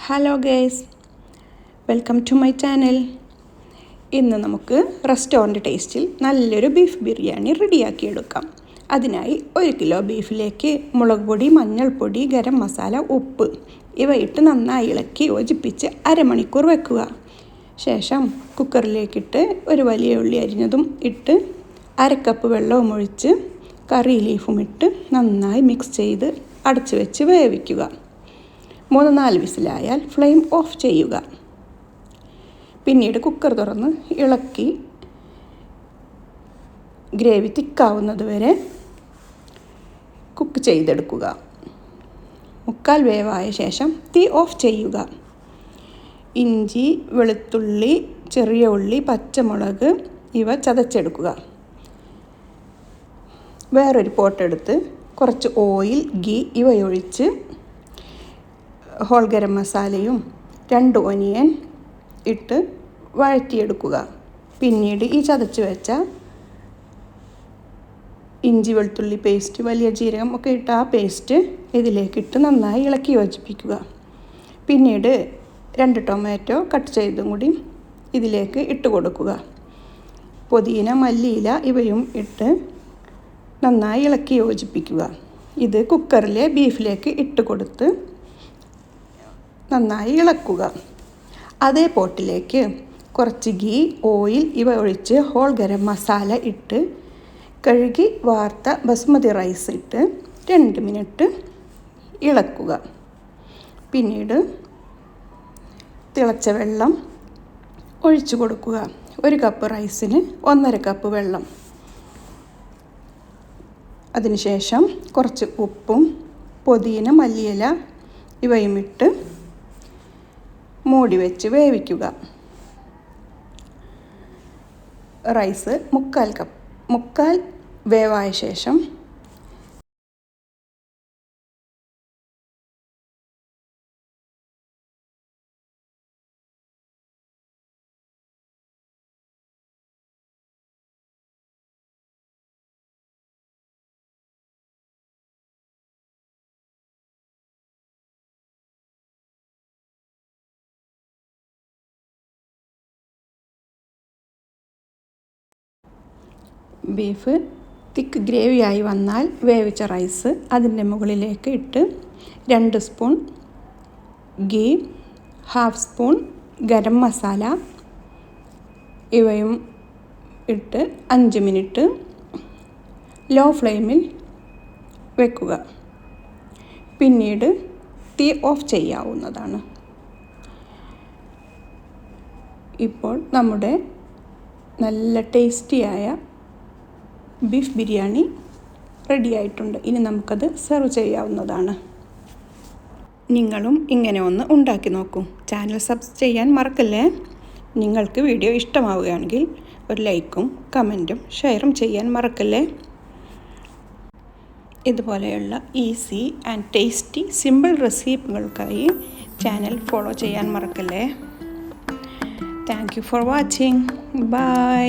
Hello guys, welcome to my channel. ഇന്ന് നമുക്ക് restaurant ടേസ്റ്റിൽ നല്ലൊരു ബീഫ് ബിരിയാണി റെഡിയാക്കിയെടുക്കാം. അതിനായി 1 കിലോ ബീഫിലേക്ക് മുളക് പൊടി, മഞ്ഞൾപ്പൊടി, ഗരം മസാല, ഉപ്പ് ഇവ ഇട്ട് നന്നായി ഇളക്കി യോജിപ്പിച്ച് അരമണിക്കൂർ വെക്കുക. ശേഷം കുക്കറിലേക്കിട്ട് ഒരു വലിയ ഉള്ളി അരിഞ്ഞതും ഇട്ട് 1/2 കപ്പ് വെള്ളവും ഒഴിച്ച് കറി ലീഫും ഇട്ട് നന്നായി മിക്സ് ചെയ്ത് അടച്ചു വെച്ച് വേവിക്കുക. 3-4 വിസിലായാൽ ഫ്ലെയിം ഓഫ് ചെയ്യുക. പിന്നീട് കുക്കർ തുറന്ന് ഇളക്കി ഗ്രേവി തിക്കാവുന്നത് വരെ കുക്ക് ചെയ്തെടുക്കുക. 3/4 വേവായ ശേഷം തീ ഓഫ് ചെയ്യുക. ഇഞ്ചി, വെളുത്തുള്ളി, ചെറിയ ഉള്ളി, പച്ചമുളക് ഇവ ചതച്ചെടുക്കുക. വേറൊരു പോട്ടെടുത്ത് കുറച്ച് ഓയിൽ, ഗീ ഇവയൊഴിച്ച് ഹോൾ ഗരം മസാലയും 2 ഒനിയൻ ഇട്ട് വഴറ്റിയെടുക്കുക. പിന്നീട് ഈ ചതച്ച് വെച്ച ഇഞ്ചി, വെളുത്തുള്ളി പേസ്റ്റ്, വലിയ ജീരകം ഒക്കെ ഇട്ട് ആ പേസ്റ്റ് ഇതിലേക്കിട്ട് നന്നായി ഇളക്കി യോജിപ്പിക്കുക. പിന്നീട് 2 ടൊമാറ്റോ കട്ട് ചെയ്തും കൂടി ഇതിലേക്ക് ഇട്ട് കൊടുക്കുക. പുതിന, മല്ലിയില ഇവയും ഇട്ട് നന്നായി ഇളക്കി യോജിപ്പിക്കുക. ഇത് കുക്കറിലെ ബീഫിലേക്ക് ഇട്ട് കൊടുത്ത് നന്നായി ഇളക്കുക. അതേ പോട്ടിലേക്ക് കുറച്ച് ഗീ, ഓയിൽ ഇവ ഒഴിച്ച് ഹോൾ ഗരം മസാല ഇട്ട് കഴുകി വാർത്ത ബസ്മതി റൈസ് ഇട്ട് 2 മിനിറ്റ് ഇളക്കുക. പിന്നീട് തിളച്ച വെള്ളം ഒഴിച്ചു കൊടുക്കുക. 1 കപ്പ് റൈസിന് 1.5 കപ്പ് വെള്ളം. അതിനുശേഷം കുറച്ച് ഉപ്പും പുതിന, മല്ലിയില ഇവയും ഇട്ട് മൂടി വെച്ച് വേവിക്കുക. റൈസ് 3/4 വേവായ ശേഷം ബീഫ് തിക്ക് ഗ്രേവിയായി വന്നാൽ വേവിച്ച റൈസ് അതിൻ്റെ മുകളിലേക്ക് ഇട്ട് 2 സ്പൂൺ ഗീ, 1/2 സ്പൂൺ ഗരം മസാല ഇവയും ഇട്ട് 5 മിനിറ്റ് ലോ ഫ്ലെയിമിൽ വെക്കുക. പിന്നീട് തീ ഓഫ് ചെയ്യാവുന്നതാണ്. ഇപ്പോൾ നമ്മുടെ നല്ല ടേസ്റ്റിയായ ബീഫ് ബിരിയാണി റെഡിയായിട്ടുണ്ട്. ഇനി നമുക്കത് സെർവ് ചെയ്യാവുന്നതാണ്. നിങ്ങളും ഇങ്ങനെ ഒന്ന് ഉണ്ടാക്കി നോക്കൂ. ചാനൽ സബ്സ്ക്രൈബ് ചെയ്യാൻ മറക്കല്ലേ. നിങ്ങൾക്ക് വീഡിയോ ഇഷ്ടമാവുകയാണെങ്കിൽ ഒരു ലൈക്കും കമൻറ്റും ഷെയറും ചെയ്യാൻ മറക്കല്ലേ. ഇതുപോലെയുള്ള ഈസി ആൻഡ് ടേസ്റ്റി സിമ്പിൾ റെസിപ്പികൾക്കായി ചാനൽ ഫോളോ ചെയ്യാൻ മറക്കല്ലേ. Thank you for watching. By.